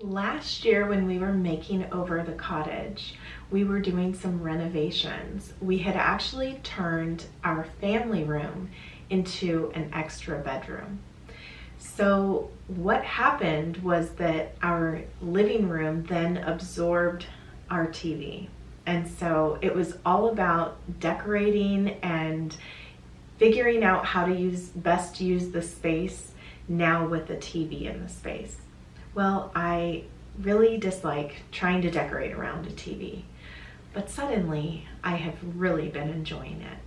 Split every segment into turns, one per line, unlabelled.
Last year when we were making over the cottage, we were doing some renovations. We had actually turned our family room into an extra bedroom. So what happened was that our living room then absorbed our TV. And so it was all about decorating and figuring out how to best use the space now with the TV in the space. Well, I really dislike trying to decorate around a TV, but suddenly I have really been enjoying it.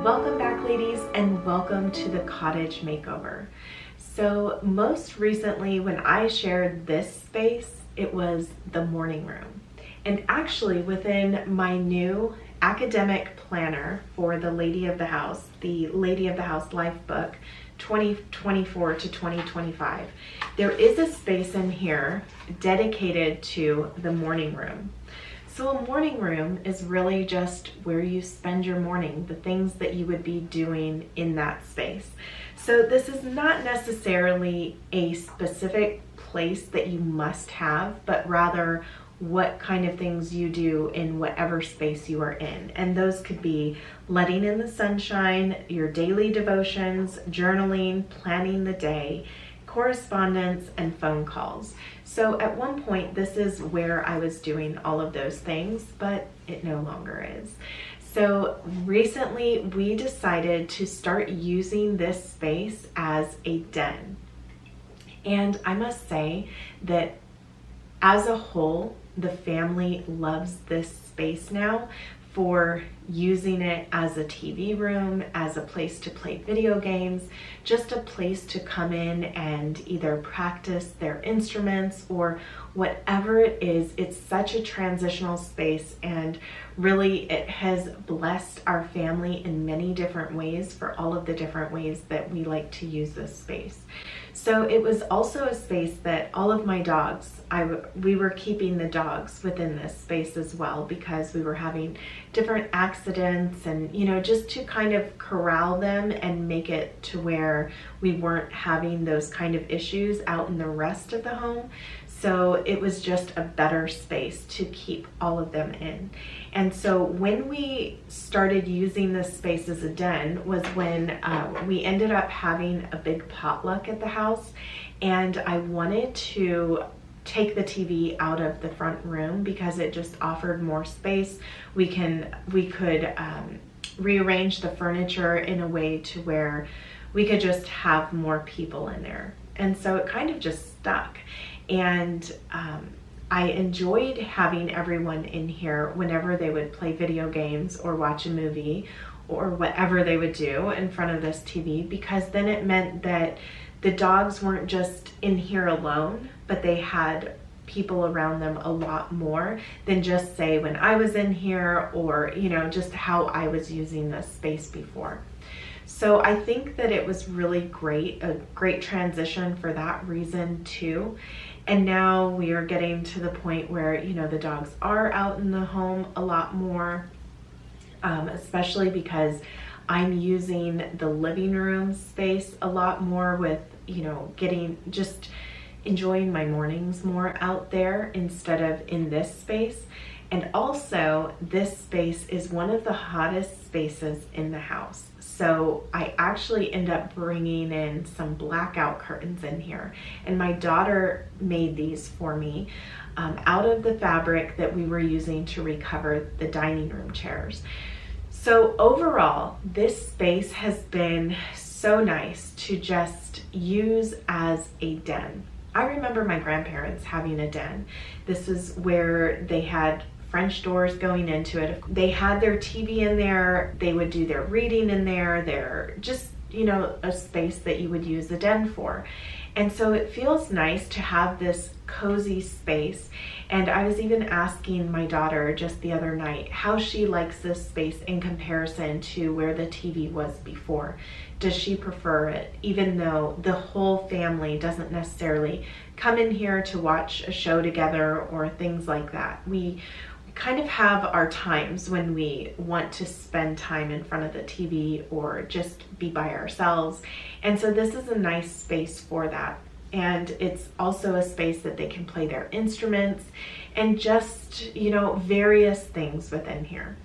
Welcome back, ladies, and welcome to the cottage makeover. So most recently when I shared this space, it was the morning room. And actually within my new academic planner for the Lady of the House, the Lady of the House Life Book 2024 to 2025, there is a space in here dedicated to the morning room. So a morning room is really just where you spend your morning, the things that you would be doing in that space. So this is not necessarily a specific place that you must have, but rather what kind of things you do in whatever space you are in. And those could be letting in the sunshine, your daily devotions, journaling, planning the day, correspondence, and phone calls. So at one point, this is where I was doing all of those things, but it no longer is. So recently we decided to start using this space as a den. And I must say that as a whole, the family loves this space now for using it as a TV room, as a place to play video games, just a place to come in and either practice their instruments or whatever it is. It's such a transitional space, and really it has blessed our family in many different ways for all of the different ways that we like to use this space. So it was also a space that all of my dogs, we were keeping the dogs within this space as well, because we were having different accidents and, just to kind of corral them and make it to where we weren't having those kind of issues out in the rest of the home. So it was just a better space to keep all of them in. And so when we started using this space as a den was when we ended up having a big potluck at the house, and I wanted to take the TV out of the front room because it just offered more space. We could rearrange the furniture in a way to where we could just have more people in there. And so it kind of just stuck. And I enjoyed having everyone in here whenever they would play video games or watch a movie or whatever they would do in front of this TV, because then it meant that the dogs weren't just in here alone, but they had people around them a lot more than just say when I was in here, or just how I was using this space before. So I think that it was really great, a great transition for that reason too. And now we are getting to the point where, the dogs are out in the home a lot more, especially because I'm using the living room space a lot more with, just enjoying my mornings more out there instead of in this space. And also, this space is one of the hottest spaces in the house. So I actually end up bringing in some blackout curtains in here. And my daughter made these for me out of the fabric that we were using to recover the dining room chairs. So overall, this space has been so nice to just use as a den. I remember my grandparents having a den. This is where they had French doors going into it. They had their TV in there. They would do their reading in there. They're just, a space that you would use a den for. And so it feels nice to have this cozy space. And I was even asking my daughter just the other night how she likes this space in comparison to where the TV was before. Does she prefer it, even though the whole family doesn't necessarily come in here to watch a show together or things like that? We kind of have our times when we want to spend time in front of the TV or just be by ourselves. And so this is a nice space for that. And it's also a space that they can play their instruments and just, various things within here.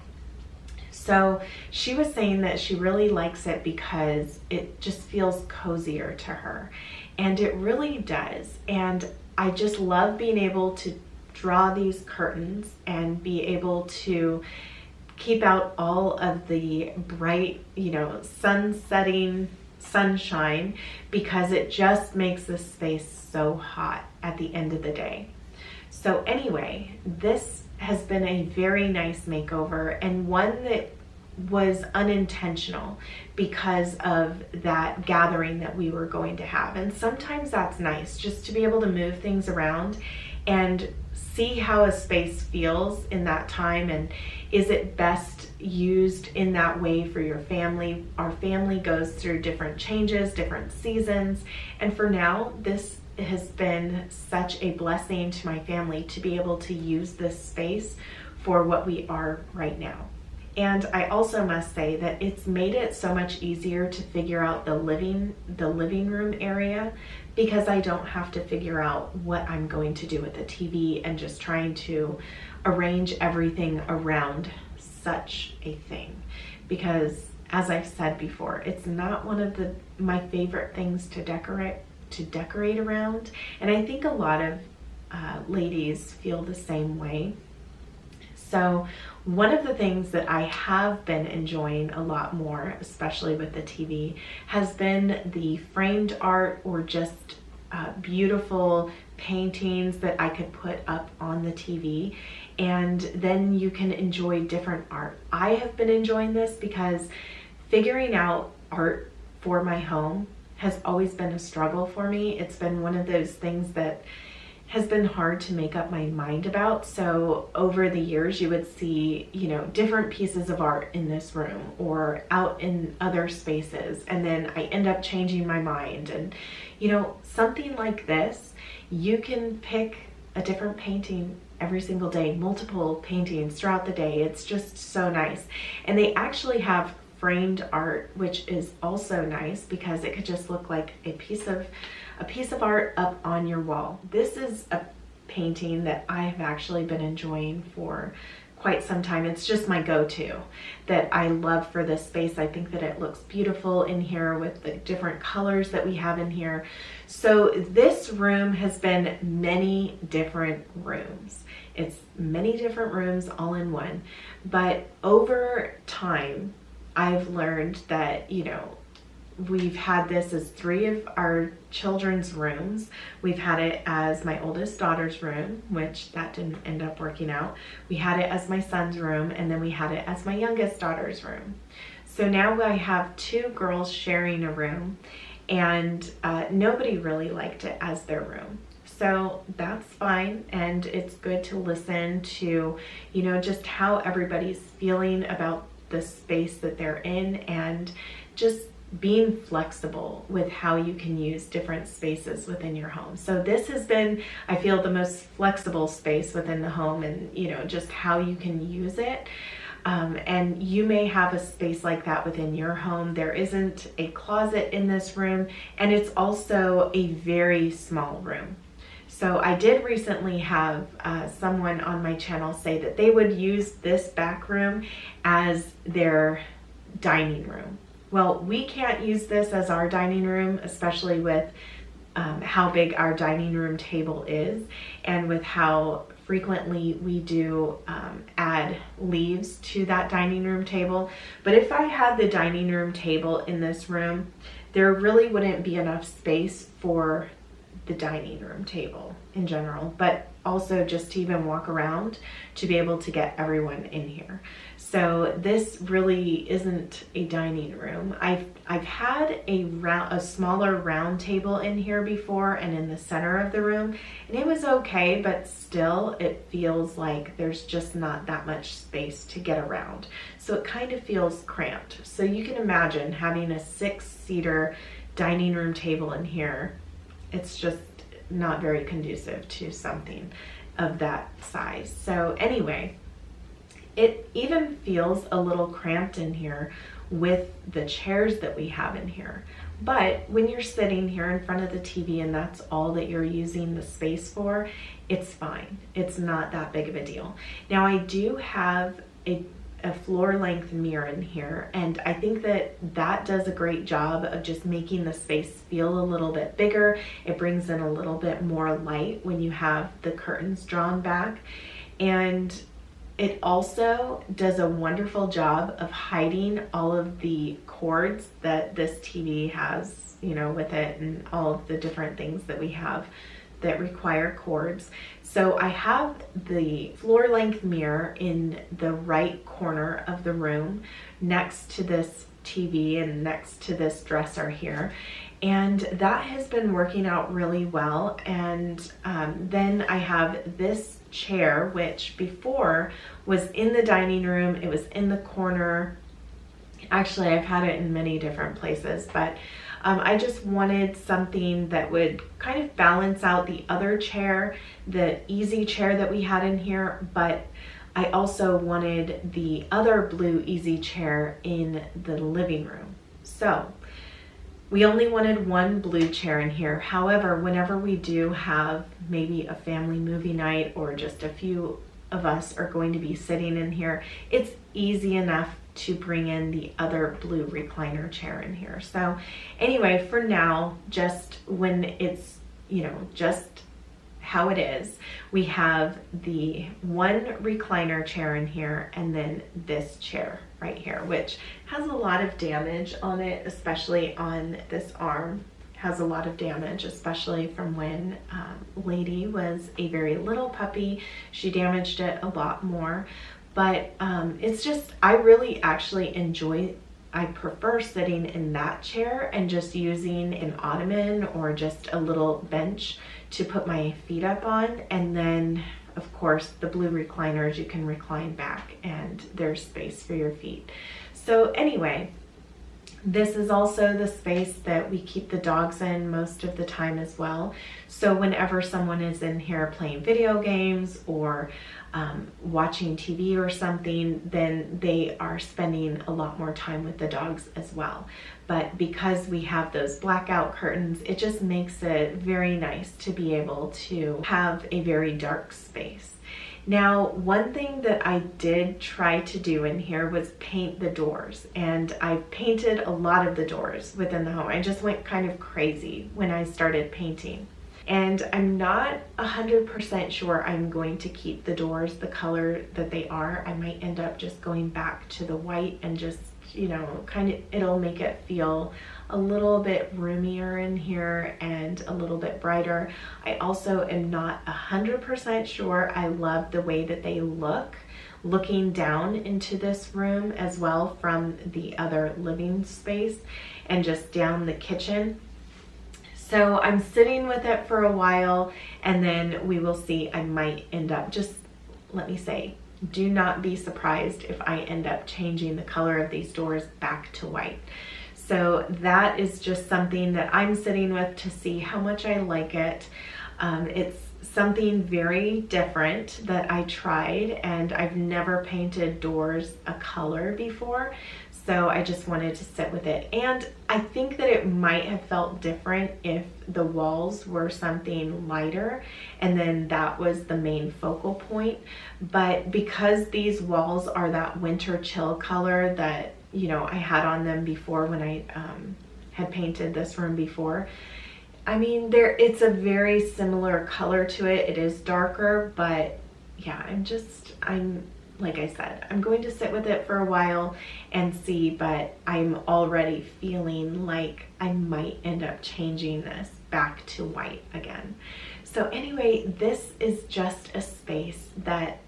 So she was saying that she really likes it because it just feels cozier to her. And it really does. And I just love being able to draw these curtains and be able to keep out all of the bright, sunsetting sunshine, because it just makes the space so hot at the end of the day. So anyway, this has been a very nice makeover, and one that was unintentional because of that gathering that we were going to have. And sometimes that's nice, just to be able to move things around and see how a space feels in that time, and is it best used in that way for your family. Our family goes through different changes, different seasons, and for now, this has been such a blessing to my family to be able to use this space for what we are right now. And I also must say that it's made it so much easier to figure out the living room area, because I don't have to figure out what I'm going to do with the TV and just trying to arrange everything around such a thing. Because as I've said before, it's not one of my favorite things to decorate around, and I think a lot of ladies feel the same way. So one of the things that I have been enjoying a lot more, especially with the TV, has been the framed art or just beautiful paintings that I could put up on the TV, and then you can enjoy different art. I have been enjoying this because figuring out art for my home has always been a struggle for me. It's been one of those things that has been hard to make up my mind about. So over the years, you would see, different pieces of art in this room or out in other spaces. And then I end up changing my mind. And, something like this, you can pick a different painting every single day, multiple paintings throughout the day. It's just so nice. And they actually have framed art, which is also nice because it could just look like a piece of art up on your wall. This is a painting that I have actually been enjoying for quite some time. It's just my go-to that I love for this space. I think that it looks beautiful in here with the different colors that we have in here. So this room has been many different rooms. It's many different rooms all in one. But over time, I've learned that, we've had this as 3 of our children's rooms. We've had it as my oldest daughter's room, which that didn't end up working out. We had it as my son's room, and then we had it as my youngest daughter's room. So now I have 2 girls sharing a room, and nobody really liked it as their room. So that's fine, and it's good to listen to, just how everybody's feeling about the space that they're in, and just being flexible with how you can use different spaces within your home. So this has been, I feel, the most flexible space within the home, and just how you can use it. And you may have a space like that within your home. There isn't a closet in this room, and it's also a very small room. So I did recently have someone on my channel say that they would use this back room as their dining room. Well, we can't use this as our dining room, especially with how big our dining room table is, and with how frequently we do add leaves to that dining room table. But if I had the dining room table in this room, there really wouldn't be enough space for the dining room table in general, but also just to even walk around to be able to get everyone in here. So this really isn't a dining room. I've had a smaller round table in here before and in the center of the room, and it was okay, but still it feels like there's just not that much space to get around. So it kind of feels cramped. So you can imagine having a 6-seater dining room table in here. It's just not very conducive to something of that size. So anyway, it even feels a little cramped in here with the chairs that we have in here. But when you're sitting here in front of the TV and that's all that you're using the space for, it's fine. It's not that big of a deal. Now I do have a floor length mirror in here, and I think that does a great job of just making the space feel a little bit bigger. It brings in a little bit more light when you have the curtains drawn back, and it also does a wonderful job of hiding all of the cords that this TV has, you know, with it, and all of the different things that we have that require cords. So I have the floor length mirror in the right corner of the room next to this TV and next to this dresser here. And that has been working out really well. And then I have this chair, which before was in the dining room. It was in the corner. Actually, I've had it in many different places, but I just wanted something that would kind of balance out the other chair, the easy chair that we had in here, but I also wanted the other blue easy chair in the living room. So we only wanted one blue chair in here. However, whenever we do have maybe a family movie night or just a few of us are going to be sitting in here, it's easy enough to bring in the other blue recliner chair in here. So anyway, for now, just when it's, you know, just how it is, we have the one recliner chair in here and then this chair right here, which has a lot of damage on it, especially on this arm. Has a lot of damage, especially from when Lady was a very little puppy. She damaged it a lot more. But it's just, I really actually I prefer sitting in that chair and just using an ottoman or just a little bench to put my feet up on. And then, of course, the blue recliners, you can recline back and there's space for your feet. So anyway, this is also the space that we keep the dogs in most of the time as well. So whenever someone is in here playing video games or watching TV or something, then they are spending a lot more time with the dogs as well. But because we have those blackout curtains, it just makes it very nice to be able to have a very dark space. Now, one thing that I did try to do in here was paint the doors, and I painted a lot of the doors within the home. I just went kind of crazy when I started painting. And I'm not 100% sure I'm going to keep the doors the color that they are. I might end up just going back to the white and just, you know, kind of, it'll make it feel a little bit roomier in here and a little bit brighter. I also am not 100% sure I love the way that they look looking down into this room as well from the other living space and just down the kitchen. So I'm sitting with it for a while, and then we will see. I might end up, just let me say, do not be surprised if I end up changing the color of these doors back to white. So that is just something that I'm sitting with to see how much I like it. It's something very different that I tried, and I've never painted doors a color before. So I just wanted to sit with it. And I think that it might have felt different if the walls were something lighter and then that was the main focal point. But because these walls are that winter chill color that, you know, I had on them before when I had painted this room before, I mean, it's a very similar color to it. It is darker, but yeah, I'm like I said, I'm going to sit with it for a while and see, but I'm already feeling like I might end up changing this back to white again. So anyway, this is just a space that,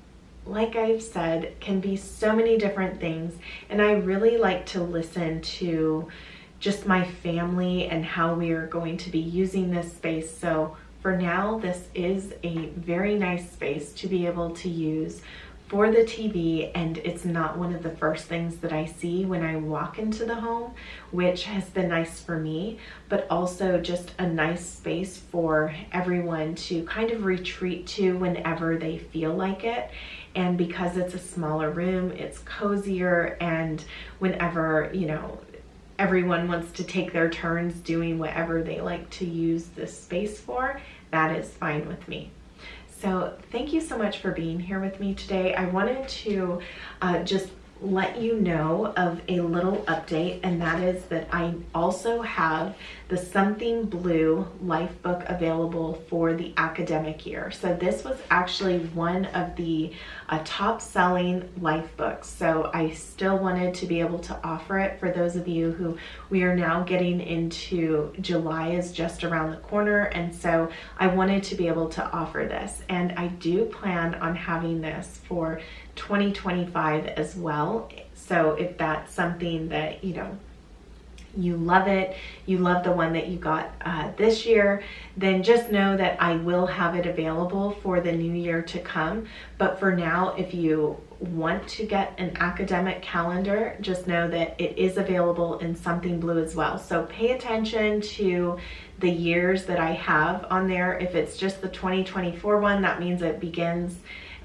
like I've said, can be so many different things. And I really like to listen to just my family and how we are going to be using this space. So for now, this is a very nice space to be able to use for the TV, and it's not one of the first things that I see when I walk into the home, which has been nice for me, but also just a nice space for everyone to kind of retreat to whenever they feel like it. And because it's a smaller room, it's cozier, and whenever, you know, everyone wants to take their turns doing whatever they like to use this space for, that is fine with me. So thank you so much for being here with me today. I wanted to just let you know of a little update, and that is that I also have the Something Blue Life book available for the academic year. So this was actually one of the top selling life books. So I still wanted to be able to offer it for those of you who we are now getting into. July is just around the corner, and so I wanted to be able to offer this. And I do plan on having this for 2025 as well. So if that's something that, you know, you love it, you love the one that you got this year, then just know that I will have it available for the new year to come. But for now, if you want to get an academic calendar, just know that it is available in Something Blue as well. So pay attention to the years that I have on there. If it's just the 2024 one, that means it began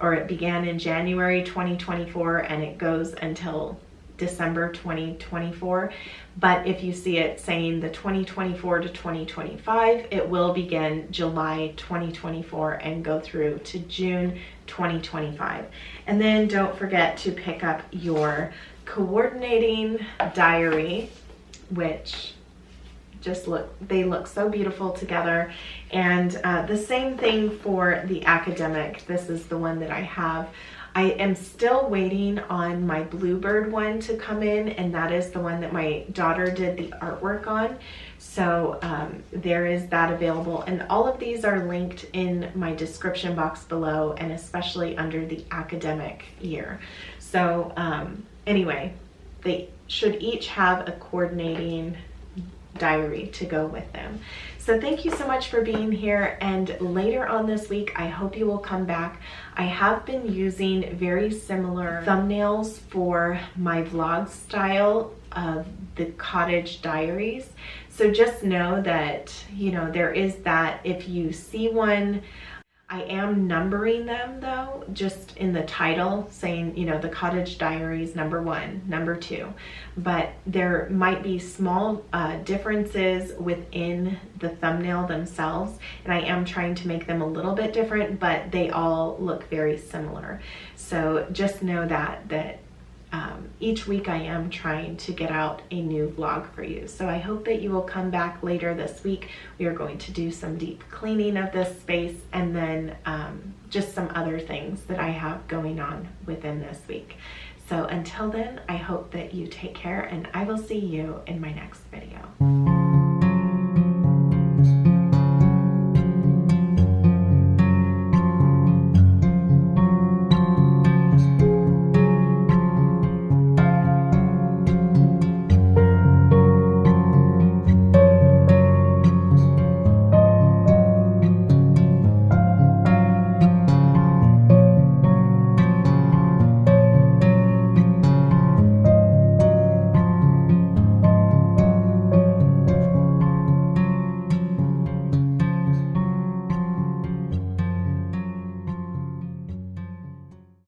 in January 2024 and it goes until December 2024. But if you see it saying the 2024 to 2025, it will begin July 2024 and go through to June 2025. And then don't forget to pick up your coordinating diary, which they look so beautiful together. And the same thing for the academic. This is the one that I have. I am still waiting on my Bluebird one to come in, and that is the one that my daughter did the artwork on. So there is that available, and all of these are linked in my description box below, and especially under the academic year. So anyway, they should each have a coordinating diary to go with them. So thank you so much for being here, and later on this week I hope you will come back. I have been using very similar thumbnails for my vlog style of the Cottage diaries. So just know that, you know, there is that. If you see one, I am numbering them though, just in the title saying, you know, the Cottage Diaries #1, #2. But there might be small differences within the thumbnail themselves, and I am trying to make them a little bit different, but they all look very similar. So just know that each week I am trying to get out a new vlog for you. So I hope that you will come back later this week. We are going to do some deep cleaning of this space, and then just some other things that I have going on within this week. So until then, I hope that you take care, and I will see you in my next video.